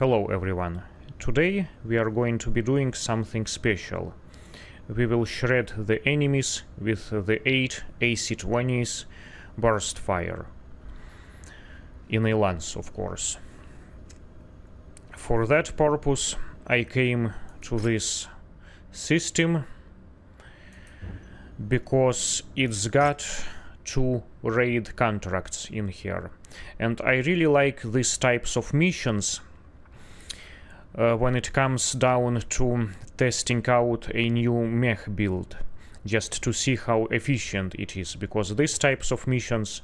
Hello everyone. Today we are going to be doing something special. We will shred the enemies with the 8 AC-20s burst fire. In a lance, of course. For that purpose I came to this system because it's got 2 raid contracts in here. And I really like these types of missions when it comes down to testing out a new mech build, just to see how efficient it is, because these types of missions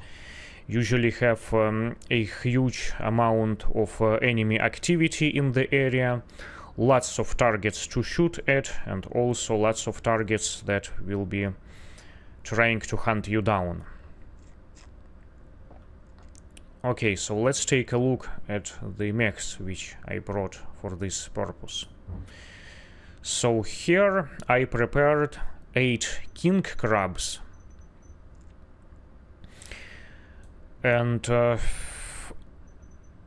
usually have a huge amount of enemy activity in the area, lots of targets to shoot at, and also lots of targets that will be trying to hunt you down. Okay, so let's take a look at the mechs which I brought for this purpose. So here I prepared 8 king crabs, and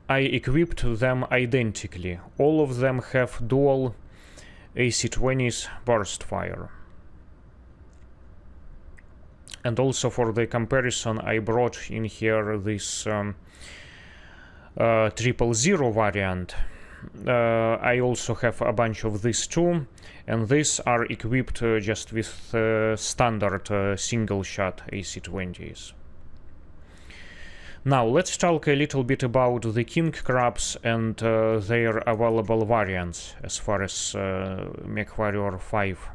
I equipped them identically. All of them have dual AC-20s burst fire. And also for the comparison I brought in here this 000 variant. I also have a bunch of these too, and these are equipped just with standard single shot AC-20s. Now let's talk a little bit about the king crabs and their available variants as far as MechWarrior 5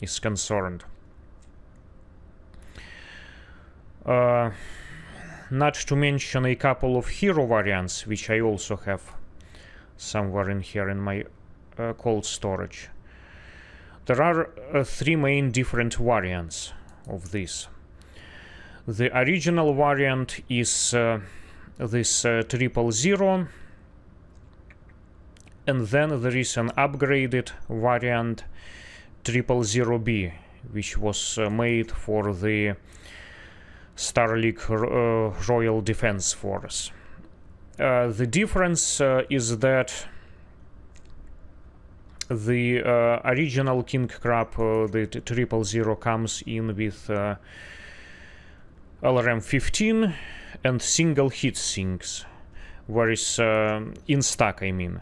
is concerned. Not to mention a couple of hero variants, which I also have somewhere in here in my cold storage. There are 3 main different variants of this. The original variant is this 000, and then there is an upgraded variant 000B, which was made for the Starlink Royal Defense Force. The difference is that the original king crab, the 000, comes in with LRM-15 and single hit sinks, whereas in stock I mean,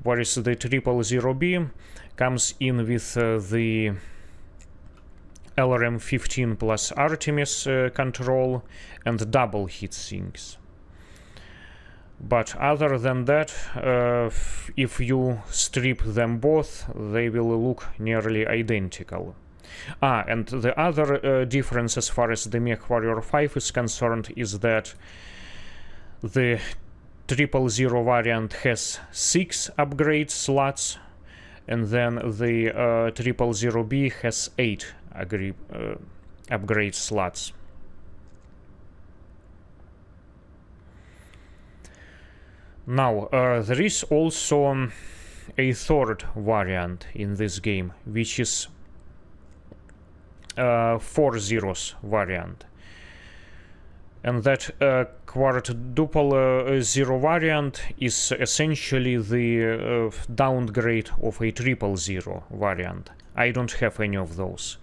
whereas the 000B comes in with the LRM-15 plus Artemis control and double hit sinks. But other than that, if you strip them both, they will look nearly identical. And the other difference as far as the MechWarrior 5 is concerned is that the 000 variant has 6 upgrade slots, and then the 000B has 8 upgrade slots. Now, there is also a third variant in this game, which is 4-0 variant. And that quadruple 0 variant is essentially the downgrade of a 000 variant. I don't have any of those,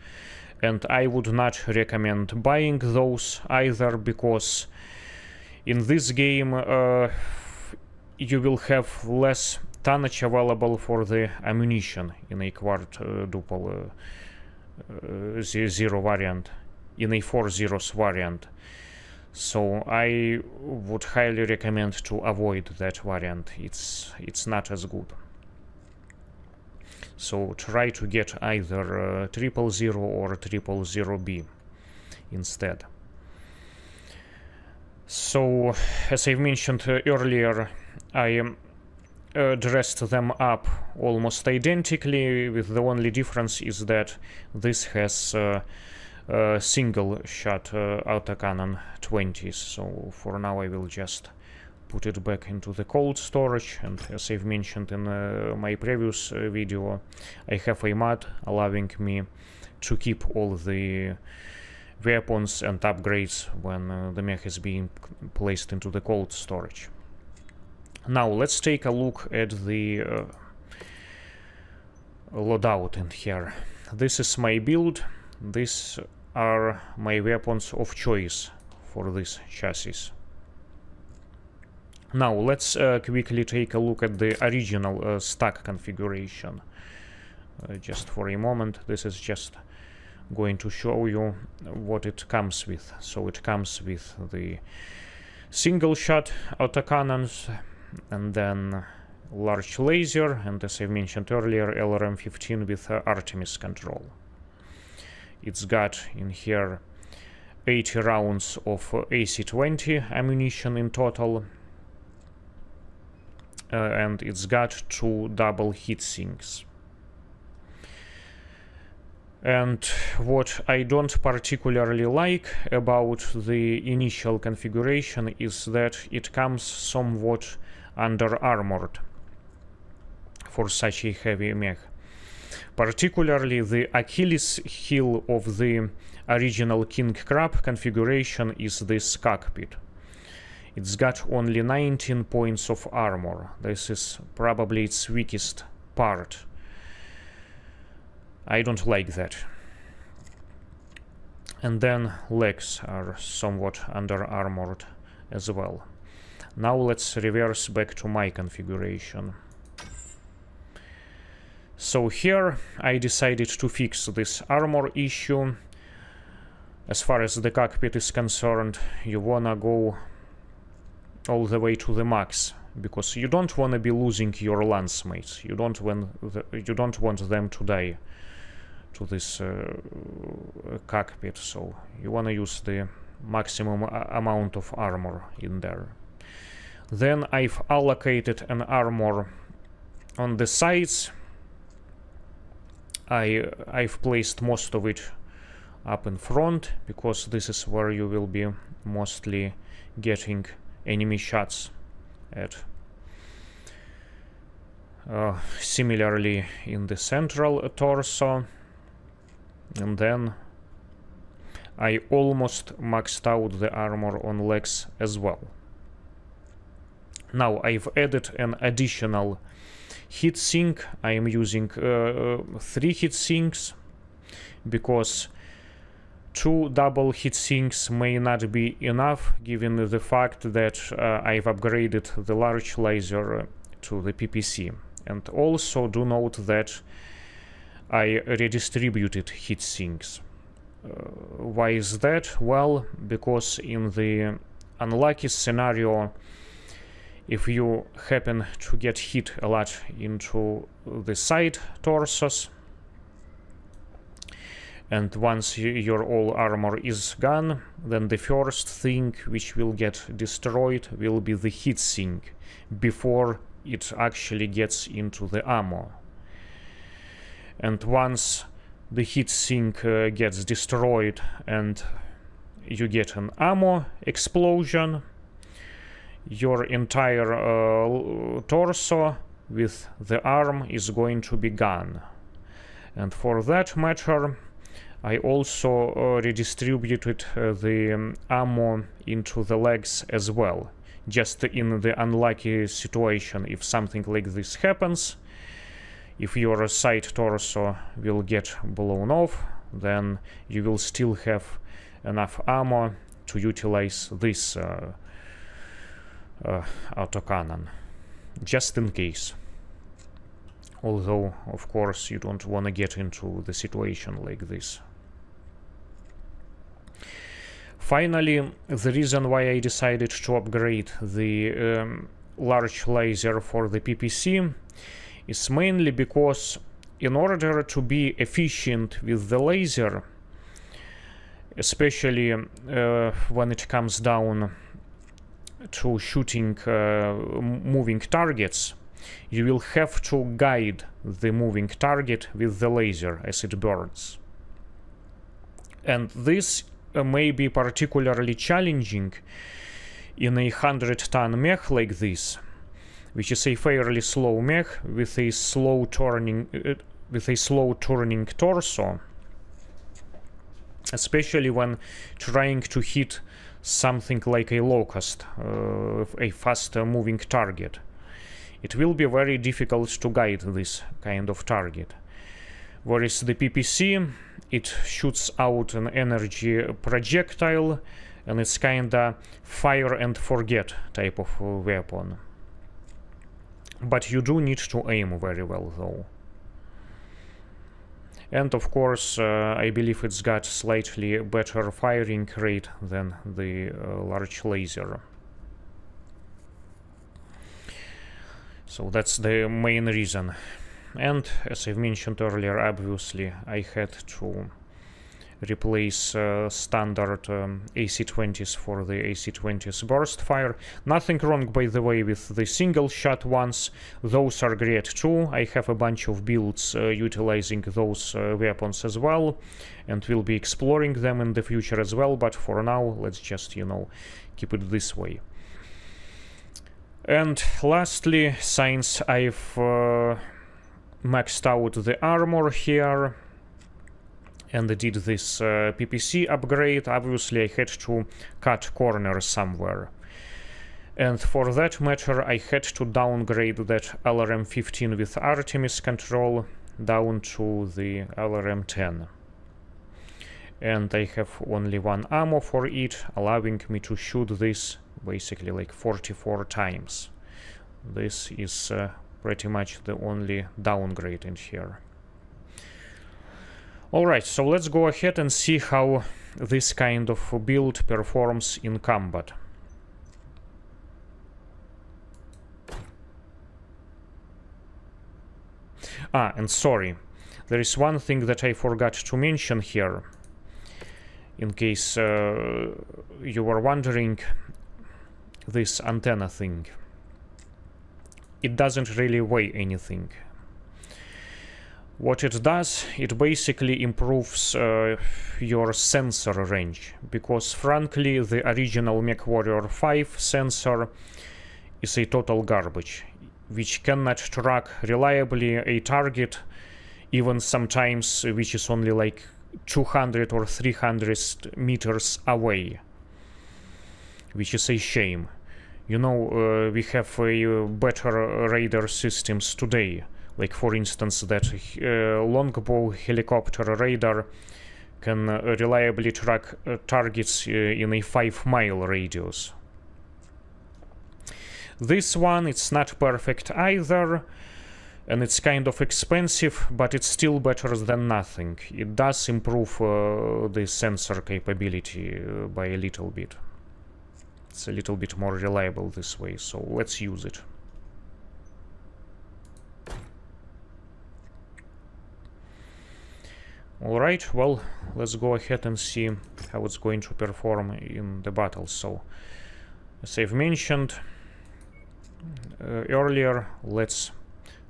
and I would not recommend buying those either, because in this game you will have less tonnage available for the ammunition in a quadruple 0 variant, in a 4-0 variant. So I would highly recommend to avoid that variant. It's not as good. So try to get either 000 or 000B instead. So, as I mentioned earlier, I dressed them up almost identically, with the only difference is that this has single shot autocannon 20s. So for now I will just put it back into the cold storage, and as I've mentioned in my previous video, I have a mod allowing me to keep all the weapons and upgrades when the mech is being placed into the cold storage. Now let's take a look at the loadout in here. This is my build. These are my weapons of choice for this chassis. Now let's quickly take a look at the original stack configuration. Just for a moment, this is just going to show you what it comes with. So it comes with the single shot autocannons, and then large laser, and as I mentioned earlier, LRM-15 with Artemis control. It's got in here 80 rounds of AC-20 ammunition in total, and it's got 2 double heat sinks. And what I don't particularly like about the initial configuration is that it comes somewhat under-armored for such a heavy mech. Particularly the Achilles heel of the original King Crab configuration is this cockpit. It's got only 19 points of armor. This is probably its weakest part. I don't like that. And then legs are somewhat under-armored as well. Now let's reverse back to my configuration. So here I decided to fix this armor issue. As far as the cockpit is concerned, you wanna go all the way to the max, because you don't wanna be losing your Lancemates. You don't want them to die to this cockpit, so you wanna use the maximum amount of armor in there. Then I've allocated an armor on the sides. I've placed most of it up in front, because this is where you will be mostly getting enemy shots at. Similarly in the central torso, and then I almost maxed out the armor on legs as well. Now I've added an additional heat sink. I am using 3 heat sinks, because 2 double heat sinks may not be enough, given the fact that I've upgraded the large laser to the PPC. And also do note that I redistributed heat sinks. Why is that? Well, because in the unlucky scenario, if you happen to get hit a lot into the side torsos, and once your all armor is gone, then the first thing which will get destroyed will be the heat sink before it actually gets into the ammo. And once the heat sink gets destroyed and you get an ammo explosion, your entire torso with the arm is going to be gone. And for that matter, I also redistributed the ammo into the legs as well. Just in the unlucky situation, if something like this happens, if your side torso will get blown off, then you will still have enough ammo to utilize this autocannon, just in case. Although, of course, you don't want to get into the situation like this. Finally, the reason why I decided to upgrade the large laser for the PPC is mainly because in order to be efficient with the laser, especially when it comes down to shooting moving targets, you will have to guide the moving target with the laser as it burns. And this may be particularly challenging in a 100-ton mech like this, which is a fairly slow mech with a slow turning torso, especially when trying to hit something like a locust, a fast moving target. it will be very difficult to guide this kind of target. Whereas the PPC, it shoots out an energy projectile, and it's kinda fire and forget type of weapon. But you do need to aim very well though. And of course, I believe it's got slightly better firing rate than the large laser. So that's the main reason. And as I mentioned earlier, obviously I had to replace standard AC-20s for the AC-20s burst fire. Nothing wrong, by the way, with the single shot ones. Those are great too. I have a bunch of builds utilizing those weapons as well, and we'll be exploring them in the future as well, but for now let's just, you know, keep it this way. And lastly, since I've maxed out the armor here and did this PPC upgrade, obviously I had to cut corners somewhere. And for that matter, I had to downgrade that LRM-15 with Artemis control down to the LRM-10. And I have only one ammo for it, allowing me to shoot this basically like 44 times. This is pretty much the only downgrade in here. Alright, so let's go ahead and see how this kind of build performs in combat. And sorry, there is one thing that I forgot to mention here. In case you were wondering, this antenna thing. It doesn't really weigh anything. What it does, it basically improves your sensor range, because frankly the original MechWarrior 5 sensor is a total garbage, which cannot track reliably a target, even sometimes which is only like 200 or 300 meters away, which is a shame. You know, we have better radar systems today. Like, for instance, that longbow helicopter radar can reliably track targets in a 5-mile radius. This one, it's not perfect either, and it's kind of expensive, but it's still better than nothing. It does improve the sensor capability by a little bit. It's a little bit more reliable this way, so let's use it. Alright, well, let's go ahead and see how it's going to perform in the battle. So, as I've mentioned earlier, let's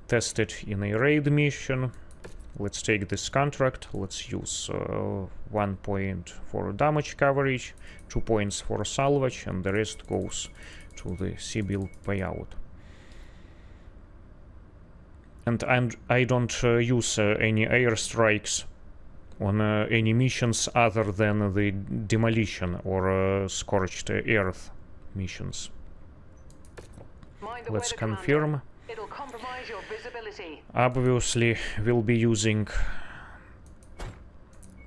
test it in a raid mission. Let's take this contract. Let's use 1 point for damage coverage, 2 points for salvage, and the rest goes to the C-bill payout. And I don't use any airstrikes on any missions other than the demolition or scorched earth missions. Let's confirm. It'll compromise your visibility. Obviously, we'll be using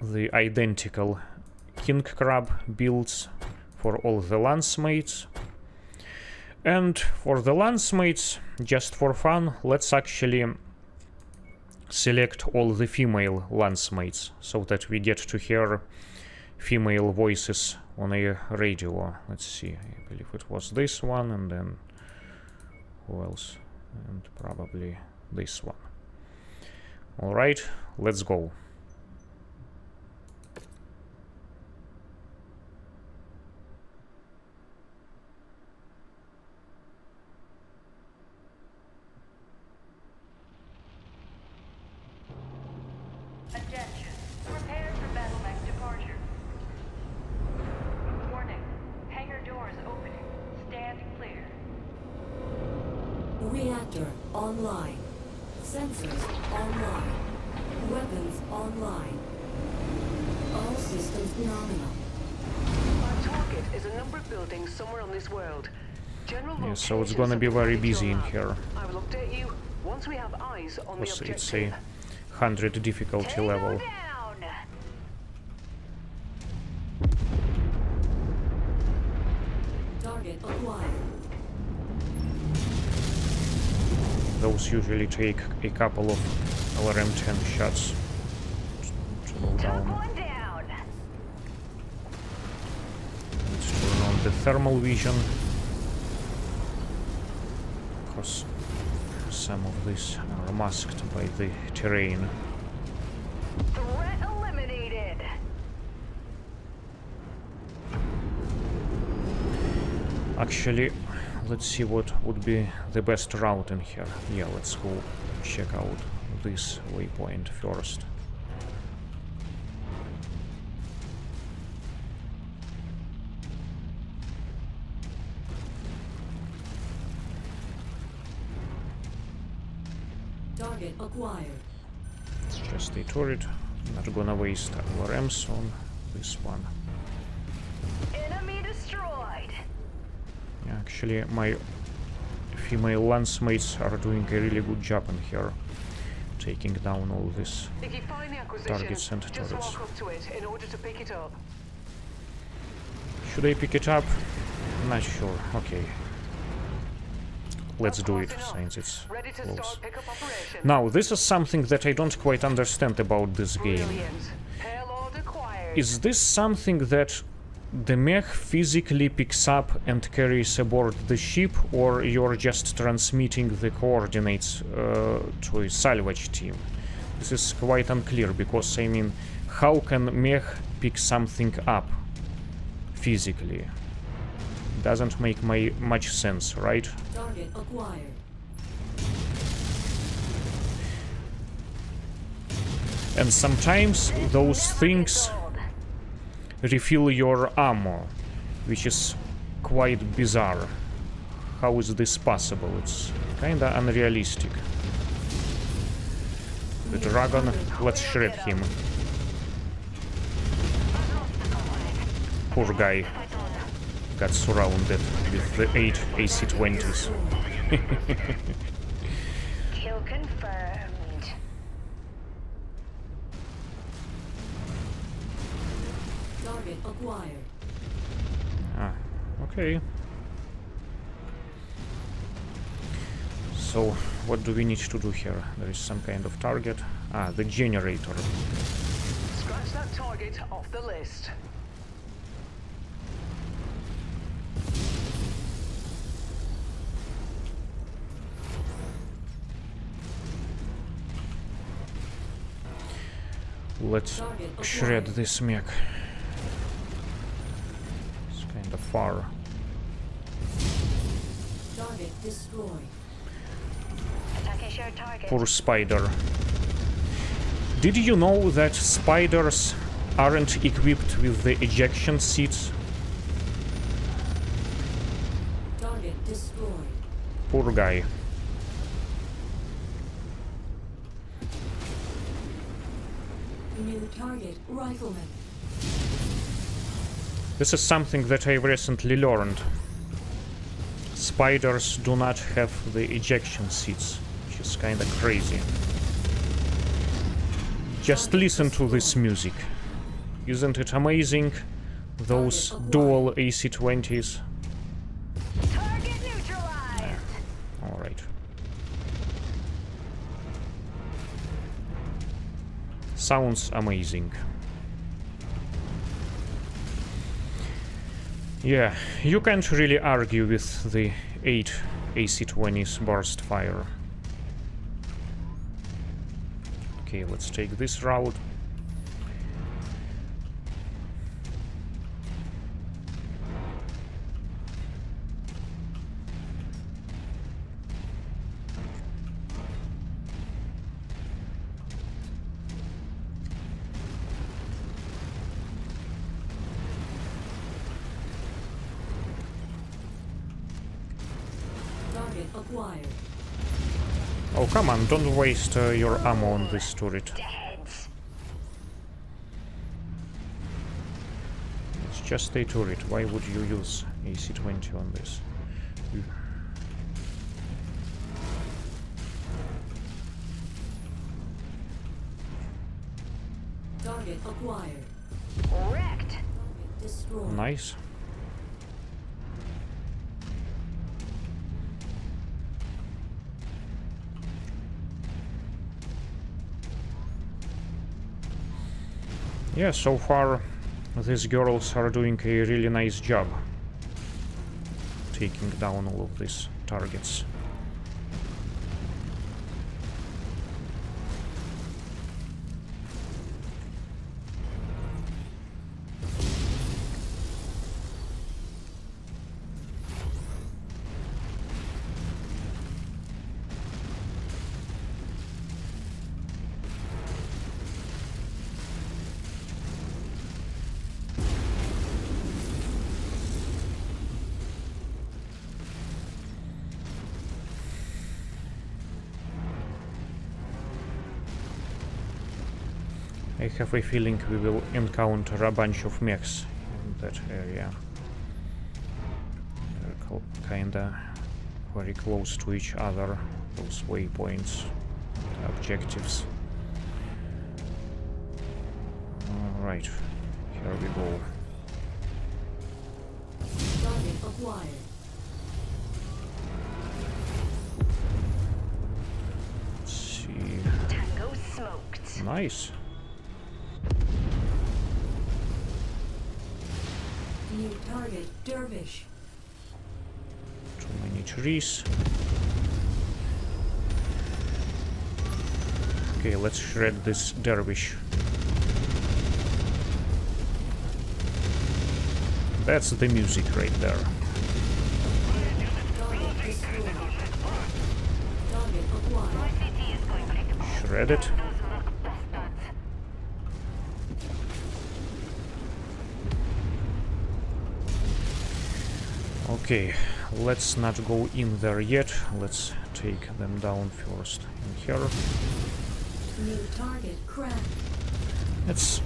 the identical King Crab builds for all the Lancemates. And for the Lancemates, just for fun, let's actually select all the female Lancemates so that we get to hear female voices on a radio. Let's see, I believe it was this one, and then who else? And probably this one. Alright, let's go. Attention. Prepare for battle mech departure. Warning. Hangar doors opening. Stand clear. Reactor online. Sensors online. Weapons online. All systems nominal. Our target is a numbered building somewhere on this world. Yeah, so it's gonna be very busy in here. I will update you once we have eyes on the Because objective. it's a 100 difficulty level. Down. Target acquired. Those usually take a couple of LRM-10 shots to go down. One down. Let's turn on the thermal vision, because some of these are masked by the terrain. Threat eliminated. Actually, let's see what would be the best route in here. Yeah, let's go check out this waypoint first. Target acquired. It's just a turret. Not gonna waste LRMs on this one. Enemy destroyed. Yeah, actually, my female Lancemates are doing a really good job in here, taking down all this. If you find the acquisition, Targets and just turrets. walk up to it in order to pick it up. Should I pick it up? Not sure. Okay. Let's do it, since it's Ready to close. start pickup operation. Now, this is something that I don't quite understand about this game. Brilliant. Payload acquired. Is this something that the mech physically picks up and carries aboard the ship, or you're just transmitting the coordinates to a salvage team? This is quite unclear, because, I mean, how can mech pick something up physically? Doesn't make much sense, right? Target acquired. And sometimes those things refill your ammo, which is quite bizarre. How is this possible? It's kinda unrealistic. The dragon, let's shred him. Poor guy got surrounded with the 8 AC-20s. Kill confirmed. Target acquired. Ah, okay. So, what do we need to do here? There is some kind of target. Ah, the generator. Scratch that target off the list. Let's shred this mech. It's kind of far. Target destroyed. Attacking shared target. Poor spider. Did you know that spiders aren't equipped with the ejection seats? Target destroyed. Poor guy. New target rifleman. This is something that I've recently learned. Spiders do not have the ejection seats, which is kinda crazy. Just listen to this music. Isn't it amazing? Those dual AC-20s. Target neutralized. Alright. Sounds amazing. Yeah, you can't really argue with the 8 AC-20s burst fire. Okay, let's take this route. Target acquired. Oh, come on, don't waste your ammo on this turret. Heads. It's just a turret. Why would you use AC-20 on this? Target acquired. Wrecked. Target destroyed. Nice. Yeah, so far these girls are doing a really nice job taking down all of these targets. I have a feeling we will encounter a bunch of mechs in that area. They're kinda very close to each other, those waypoints, objectives. Alright, here we go. Target acquired. Let's see. Tango smoked. Nice. New target Dervish. Too many trees. Okay, let's shred this dervish. That's the music right there. Target destroyed. Target acquired. City is going to Shred it. Okay, let's not go in there yet. Let's take them down first in here. New target cracked. It's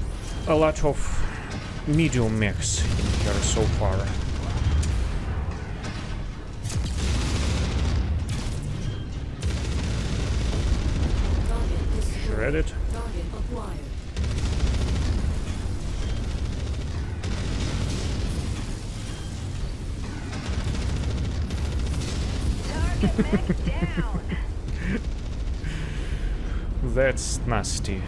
a lot of medium mechs in here so far. Target destroyed. Shred it. Target acquired. target mech down. That's nasty.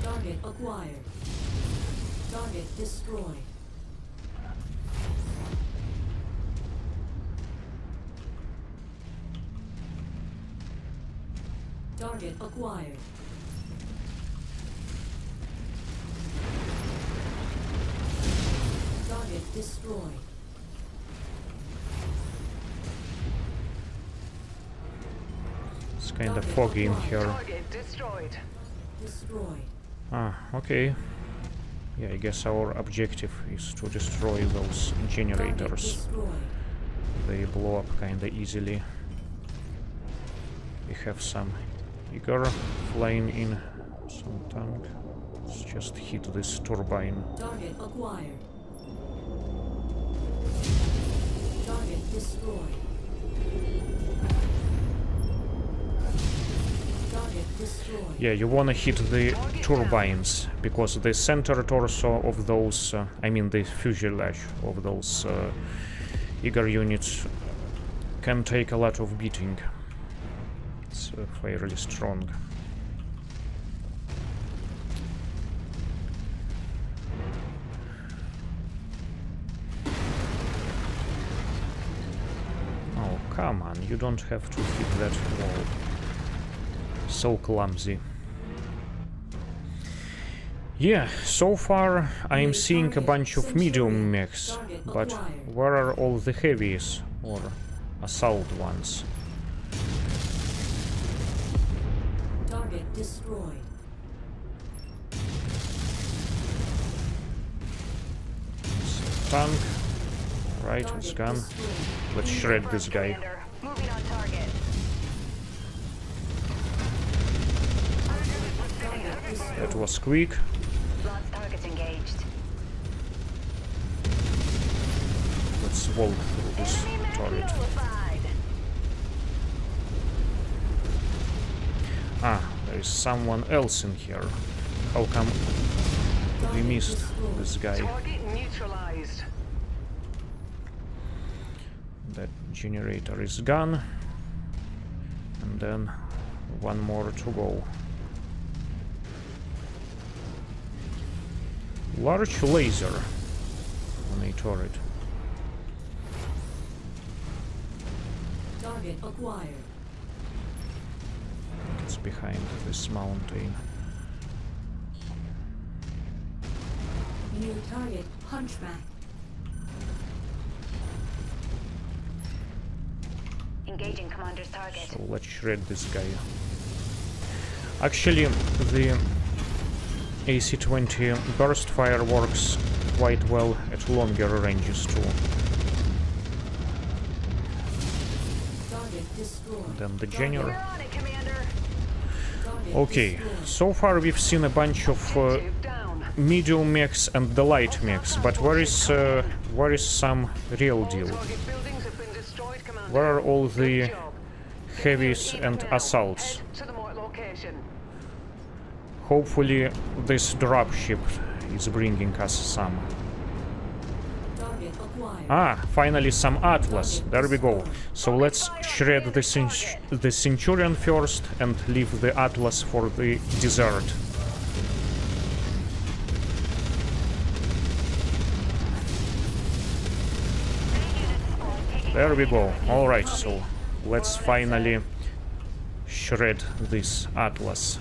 Target acquired. Target destroyed. Target acquired. Target destroyed. It's kind of foggy in here. Target destroyed. Destroyed. Ah, okay. Yeah, I guess our objective is to destroy those Target generators. destroyed. They blow up kinda easily. We have some eager flying in, some tank. Let's just hit this turbine. Target acquired. Target destroyed. Target destroyed. Yeah, you wanna hit the turbines, because the center torso of those, I mean the fuselage of those eager units can take a lot of beating. It's fairly strong. Oh, come on, you don't have to hit that wall. So clumsy. Yeah, so far I'm seeing a bunch of medium mechs, but where are all the heavies or assault ones? Target destroyed. Tank. Right, it's gone. Let's shred this guy. Commander, moving on target. That was quick. Lost targets engaged. Let's walk through this Enemy mech turret. nullified. Ah, there is someone else in here. How come we missed this guy? Target neutralized. That generator is gone. And then one more to go. Large laser on a turret. Target acquired. It's behind this mountain. New target Hunchback. Engaging commander's target. So let's shred this guy. Actually, the AC-20 burst fire works quite well at longer ranges too. Target destroyed. Then the You're January. on it, Commander. Target Okay, destroyed. so far we've seen a bunch of Tube down. medium mechs and the light mechs, but where is some real deal? Target buildings have been destroyed, Commander. Where are all the Good job. heavies Keep and now. assaults? Head to the marked location. Hopefully this dropship is bringing us some. Target acquired. Ah, finally some Atlas. There we go. So let's shred the Centurion first and leave the Atlas for the dessert. There we go. Alright, so let's finally shred this Atlas.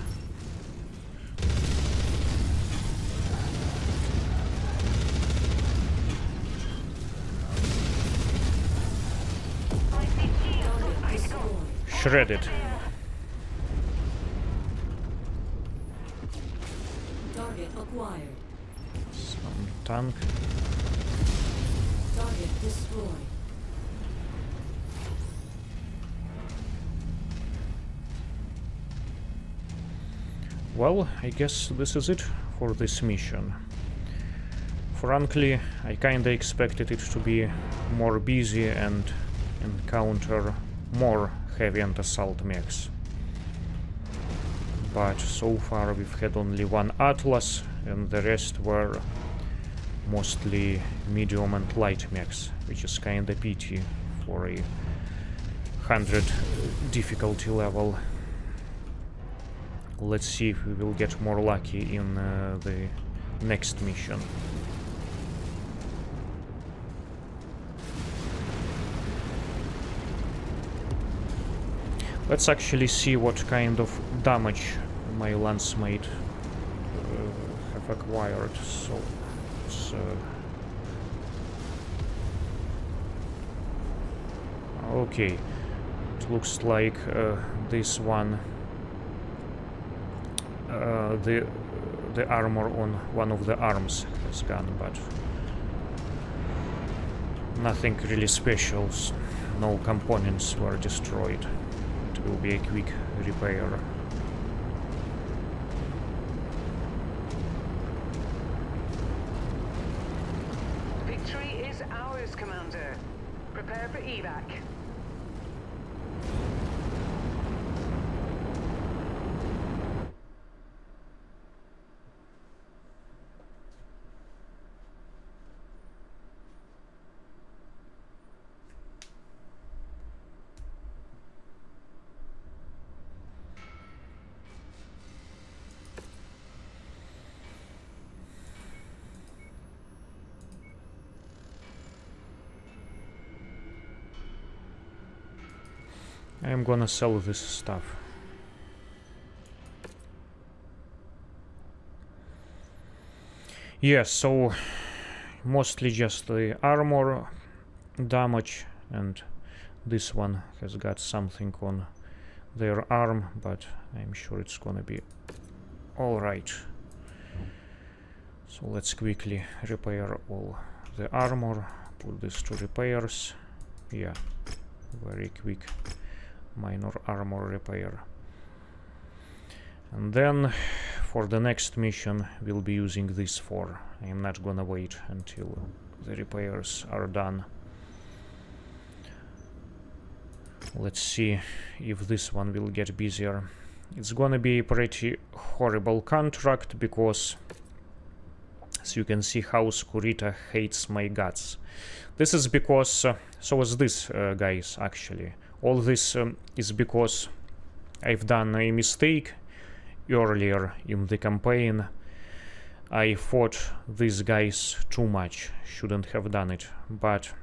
Shred it. Target acquired. Some tank. Target destroyed. Well, I guess this is it for this mission. Frankly, I kinda expected it to be more busy and encounter more heavy and assault mechs. But so far we've had only one Atlas and the rest were mostly medium and light mechs, which is kinda pity for a 100 difficulty level. Let's see if we will get more lucky in the next mission. Let's actually see what kind of damage my Lancemate have acquired. So it's, okay, it looks like this one, the armor on one of the arms has gone, but nothing really special. No components were destroyed. It will be a quick repair. Victory is ours, Commander. Prepare for evac. I'm gonna sell this stuff. Yes, so mostly just the armor damage, and this one has got something on their arm, but I'm sure it's gonna be alright. So let's quickly repair all the armor, put this to repairs. Yeah, very quick minor armor repair. And then for the next mission we'll be using this 4. I'm not gonna wait until the repairs are done. Let's see if this one will get busier. It's gonna be a pretty horrible contract because, as you can see, House Kurita hates my guts. This is because, so is this, guys, actually. All this is because I've done a mistake earlier in the campaign. I fought these guys too much, shouldn't have done it, but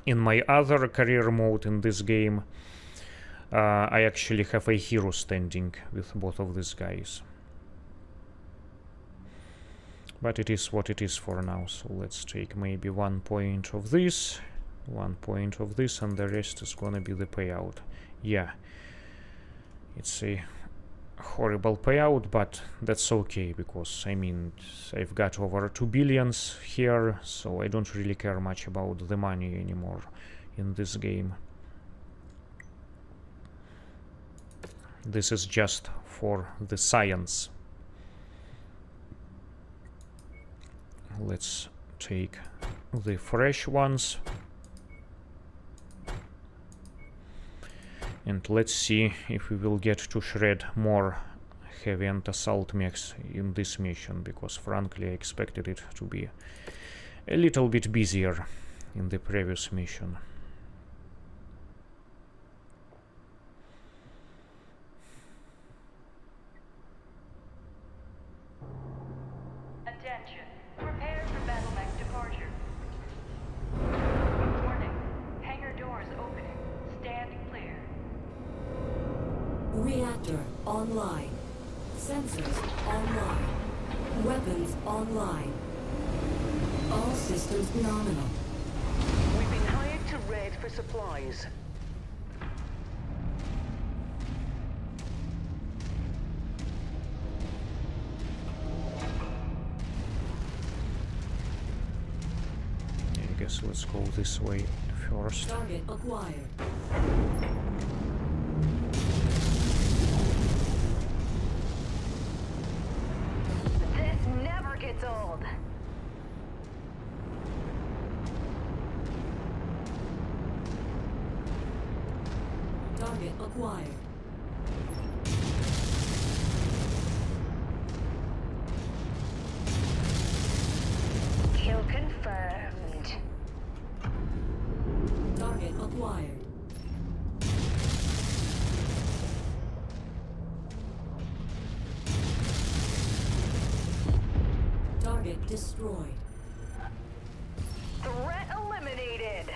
in my other career mode in this game, I actually have a hero standing with both of these guys. But it is what it is for now, so let's take maybe 1 point of this, 1 point of this, and the rest is gonna be the payout. Yeah, it's a horrible payout, but that's okay, because I mean I've got over 2 billions here, so I don't really care much about the money anymore in this game. This is just for the science. Let's take the fresh ones and let's see if we will get to shred more heavy and assault mechs in this mission, because frankly I expected it to be a little bit busier in the previous mission. Attention. Prepare for battle mech departure. Warning. Hangar doors opening. Stand clear. Reactor online. Sensors online. Weapons online. All systems nominal. We've been hired to raid for supplies. I guess let's go this way first. Target acquired. This never gets old. Target acquired. Kill confirmed. Target acquired. Target destroyed. Threat eliminated.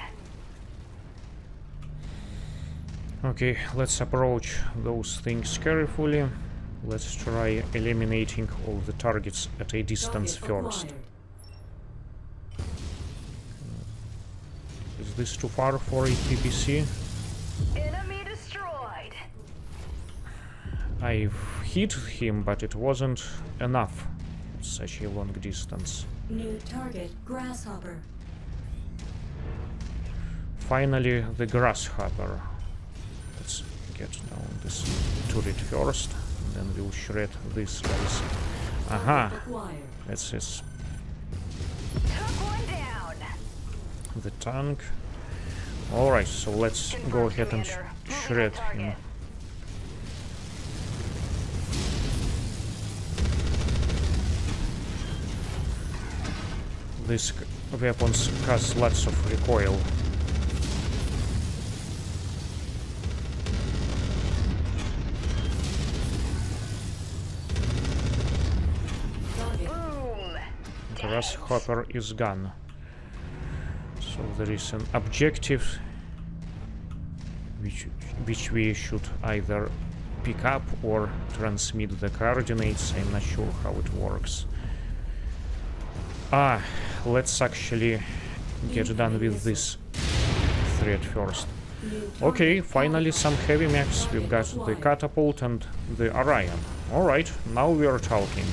Okay, let's approach those things carefully. Let's try eliminating all the targets at a distance Target first. acquired. Is this too far for a PPC? Enemy destroyed. I've hit him, but it wasn't enough. Such a long distance. New target grasshopper. Finally, the grasshopper. Let's get down this turret first, and then we'll shred these guys. Aha! Target acquired. That's his. Took one down. The tank. Alright, so let's go ahead and Commander. shred Moving on him. target. These weapons cause lots of recoil. Target. Boom. Grasshopper is gone. So there is an objective which we should either pick up or transmit the coordinates. I'm not sure how it works. Ah, let's actually get done with this threat first. New target Okay, finally some heavy mechs. We've got the acquired. catapult and the Orion. Alright, now we are talking.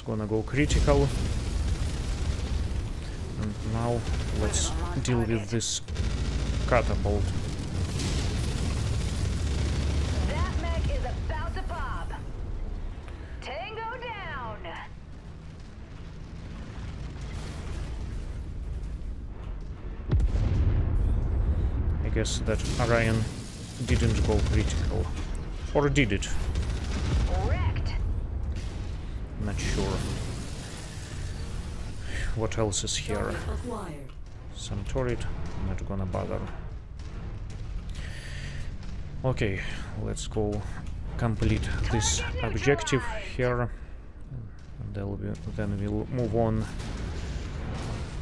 It's gonna go critical. And now let's deal with this catapult. That mech is about to pop. Tango down. I guess that Orion didn't go critical. Or did it? Wrecked. Not sure. What else is here? Target acquired. Some turret, not gonna bother. Okay, let's go complete this objective here. And then we'll move on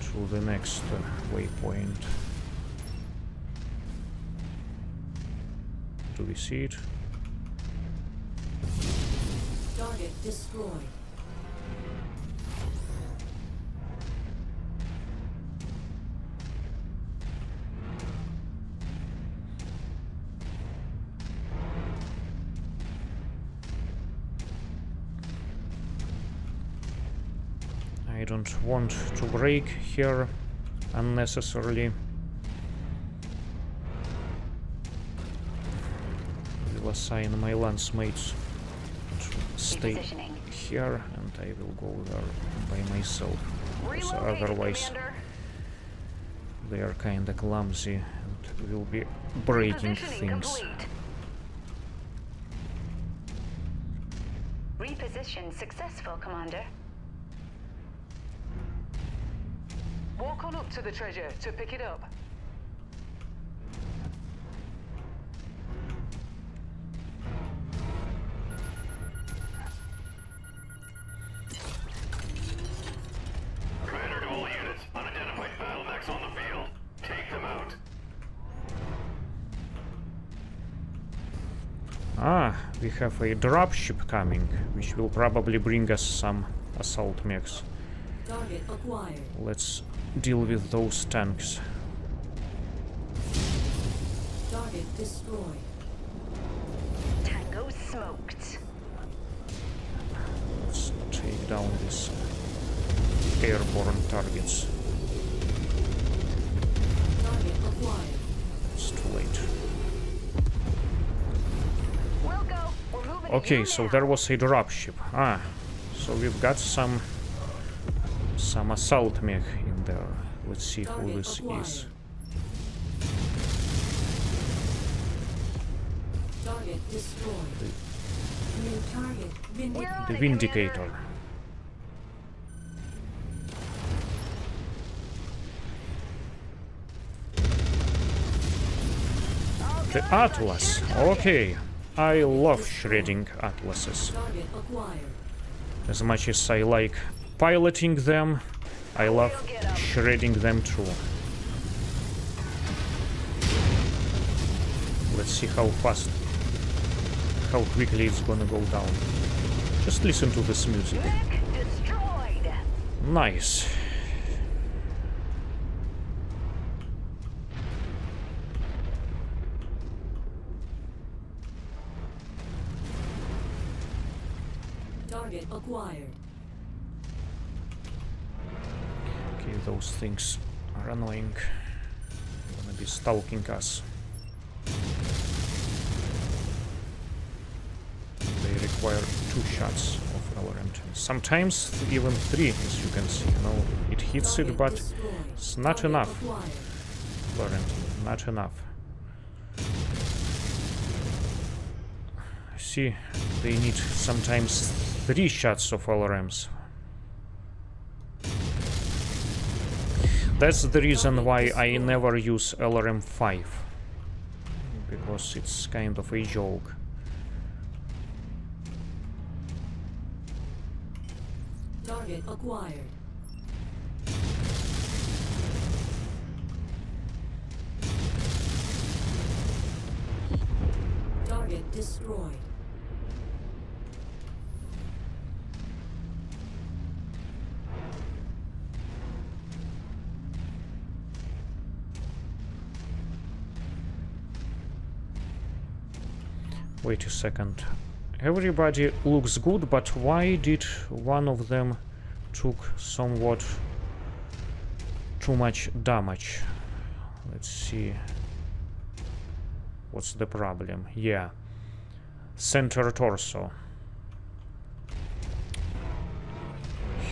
to the next waypoint. Do we see it? Target destroyed. I don't want to break here unnecessarily. I will assign my Lancemates to stay here, and I will go there by myself. Because otherwise they are kinda clumsy and will be breaking things. Reposition successful, Commander. Walk on up to the treasure to pick it up. Commander to all units. Unidentified battle mechs on the field. Take them out. Ah, we have a dropship coming, which will probably bring us some assault mechs. Target acquired. Let's deal with those tanks. Target destroyed. Tango smoked. Let's take down these airborne targets. Target acquired. It's too late. We'll go. We're moving. Okay, here so now. there was a dropship. Ah, so we've got some assault mech in there. Let's see who Target this acquired. is. Target destroyed. New target We're on The it, Vindicator. Commander. The Atlas. Okay, I love shredding Atlases. Target acquired. As much as I like piloting them, I love shredding them too. Let's see how fast, how quickly it's gonna go down. Just listen to this music. Mech destroyed. Nice. Target acquired. Okay, those things are annoying. Gonna be stalking us. They require 2 shots of LRM-10. Sometimes even 3, as you can see. You know, it hits it, but it's not enough. LRM-10, not enough. See, they need sometimes 3 shots of LRMs. That's the reason why I never use LRM-5. Because it's kind of a joke. Target acquired. Target destroyed. Wait a second. Everybody looks good, but why did one of them took somewhat too much damage? Let's see. What's the problem? Yeah. Center torso.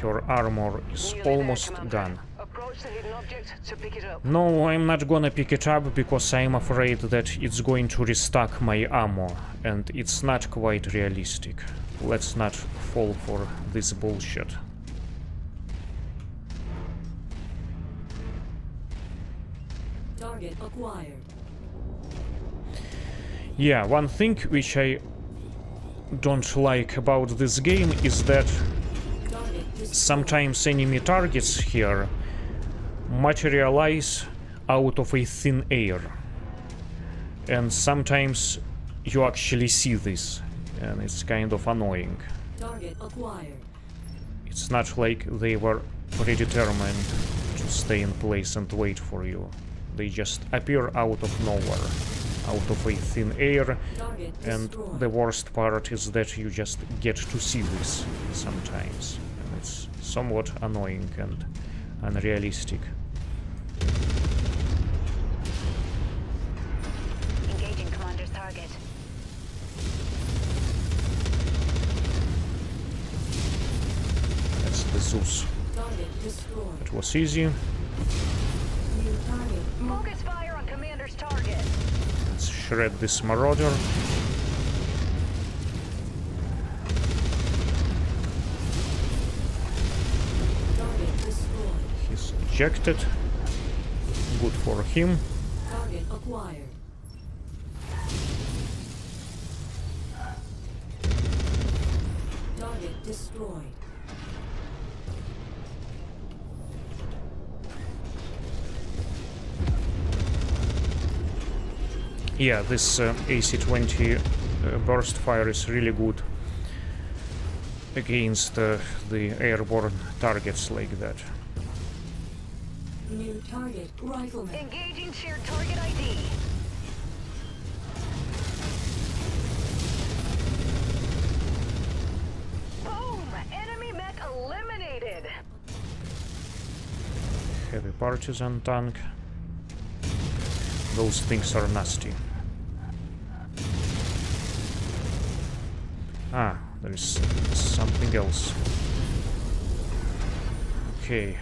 Her armor is almost gone. Approach the hidden object to pick it up. No, I'm not gonna pick it up because I'm afraid that it's going to restock my ammo, and it's not quite realistic. Let's not fall for this bullshit. Target acquired. Yeah, one thing which I don't like about this game is that sometimes enemy targets here materialize out of a thin air, and sometimes you actually see this, and it's kind of annoying. Target acquired. It's not like they were predetermined to stay in place and wait for you. They just appear out of nowhere, out of a thin air, and the worst part is that you just get to see this sometimes, and it's somewhat annoying and unrealistic. Engaging commander's target. That's the Zeus. Target destroyed. It was easy. New target. Focus fire on commander's target. Let's shred this marauder. Target destroyed. He's ejected. Good for him. Target acquired. Target destroyed. Yeah, this AC-20 burst fire is really good against the airborne targets like that. New target rifleman. Engaging shared target ID. Boom! Enemy mech eliminated. Heavy partisan tank. Those things are nasty. Ah, there is something else. Okay.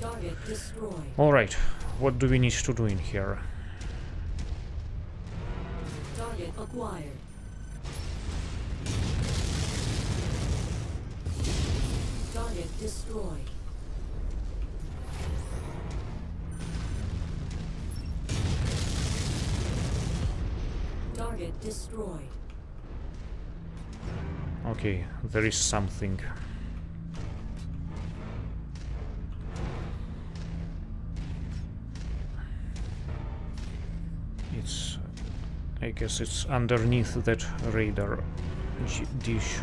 Target destroyed. Alright, what do we need to do in here? Target acquired. Target destroyed. Target destroyed. Okay, there is something. It's... I guess it's underneath that radar dish.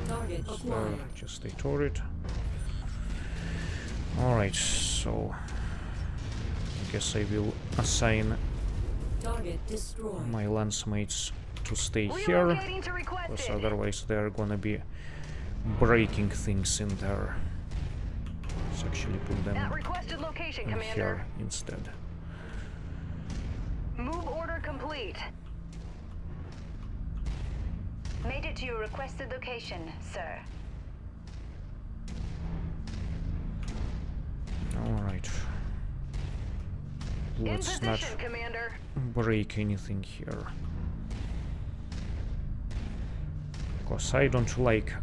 Target acquired. Just a turret. Alright, so... I guess I will assign Target destroyed. my Lancemates to stay here, Relocating to because requested. otherwise they're gonna be breaking things in there. Let's actually put them At requested location, in Commander. here instead. Move order complete. Made it to your requested location, sir. Alright. In Let's not position, Commander. break anything here. Because I don't like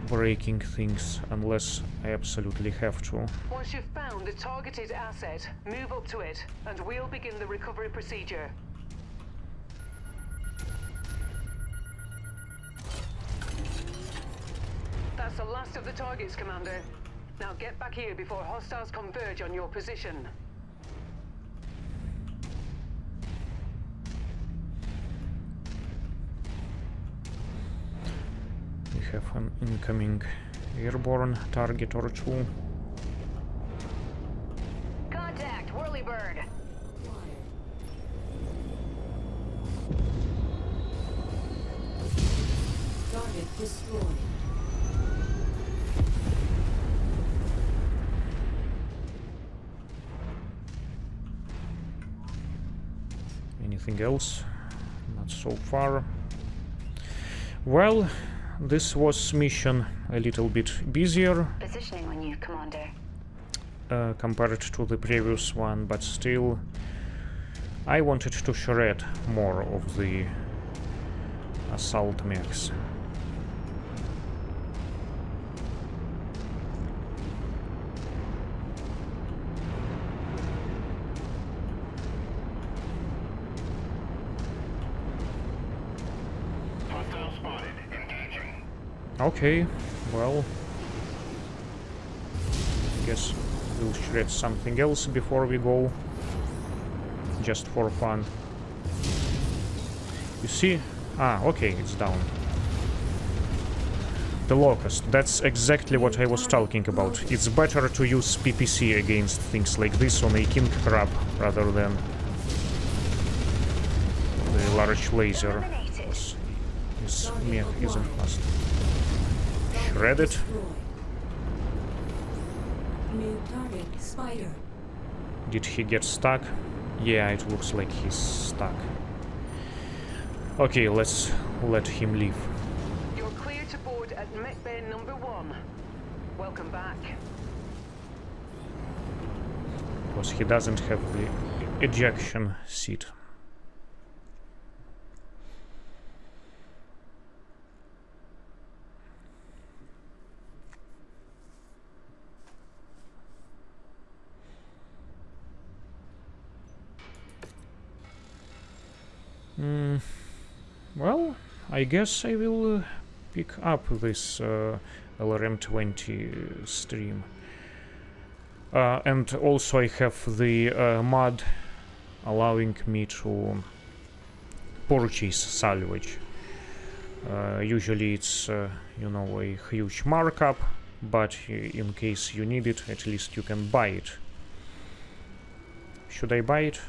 breaking things unless I absolutely have to. Once you've found the targeted asset, move up to it, and we'll begin the recovery procedure. That's the last of the targets, Commander. Now get back here before hostiles converge on your position. We have an incoming airborne target or two. Contact, Whirlybird. Anything else? Not so far. Well, this was mission a little bit busier Positioning on you, Commander. compared to the previous one, but still I wanted to shred more of the assault mechs. Hostile spotted. Engaging. Okay, well, I guess we'll shred something else before we go, just for fun. You see? Ah, okay, it's down. The Locust, that's exactly what I was talking about. It's better to use PPC against things like this on a king crab rather than the large laser. Because this mech isn't fast. Shred it. Destroyed. New target, Spider. Did he get stuck? Yeah, it looks like he's stuck. Okay, let's let him leave. You're clear to board at Mech Bay number 1. Welcome back. Because he doesn't have the ejection seat. Well, I guess I will pick up this LRM-20 stream. And also I have the mod allowing me to purchase salvage. Usually it's, you know, a huge markup, but in case you need it, at least you can buy it. Should I buy it?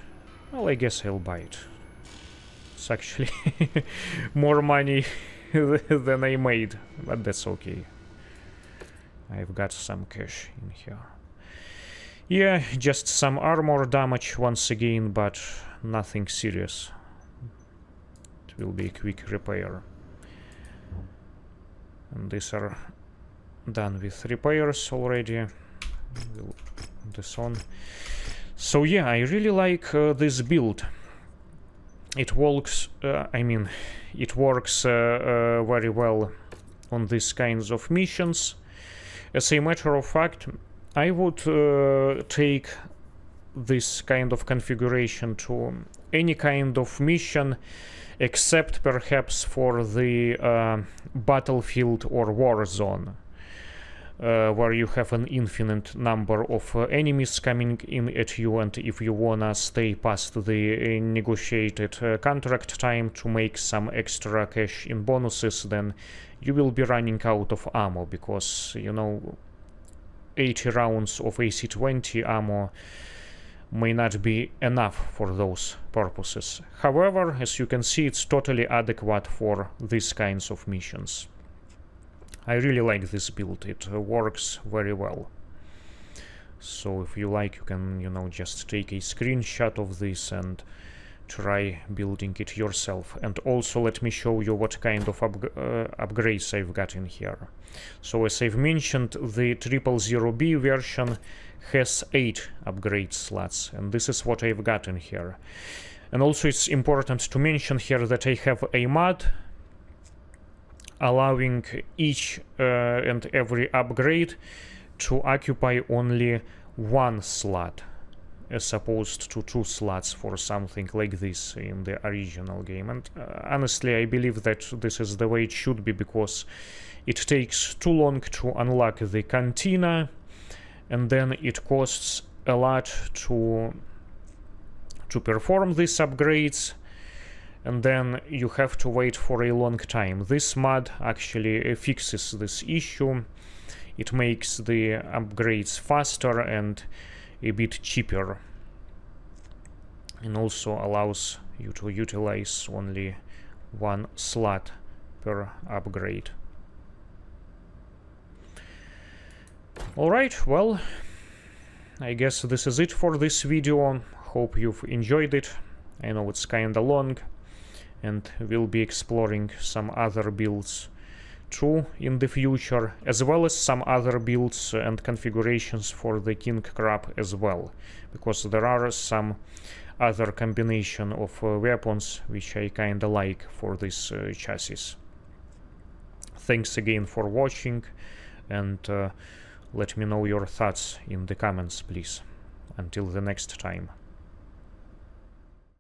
Well, I guess I'll buy it. It's actually more money than I made, but that's okay. I've got some cash in here. Yeah, just some armor damage once again, but nothing serious. It will be a quick repair. And these are done with repairs already. We'll put this on. So yeah, I really like this build. It works, it works very well on these kinds of missions. As a matter of fact, I would take this kind of configuration to any kind of mission, except perhaps for the battlefield or war zone, where you have an infinite number of enemies coming in at you, and if you wanna stay past the negotiated contract time to make some extra cash in bonuses, then you will be running out of ammo, because, you know, 80 rounds of AC-20 ammo may not be enough for those purposes. However, as you can see, it's totally adequate for these kinds of missions. I really like this build, it works very well. So if you like, you can, you know, just take a screenshot of this and try building it yourself. And also let me show you what kind of upgrades I've got in here. So as I've mentioned, the 000B version has 8 upgrade slots, and this is what I've got in here. And also it's important to mention here that I have a mod allowing each and every upgrade to occupy only 1 slot, as opposed to 2 slots for something like this in the original game. And honestly, I believe that this is the way it should be, because it takes too long to unlock the cantina, and then it costs a lot to perform these upgrades, and then you have to wait for a long time. This mod actually fixes this issue. It makes the upgrades faster and a bit cheaper, and also allows you to utilize only 1 slot per upgrade. Alright, well, I guess this is it for this video. Hope you've enjoyed it. I know it's kinda long, and we'll be exploring some other builds too in the future, as well as some other builds and configurations for the King Crab as well, because there are some other combination of weapons which I kinda like for this chassis. Thanks again for watching, and let me know your thoughts in the comments, please. Until the next time.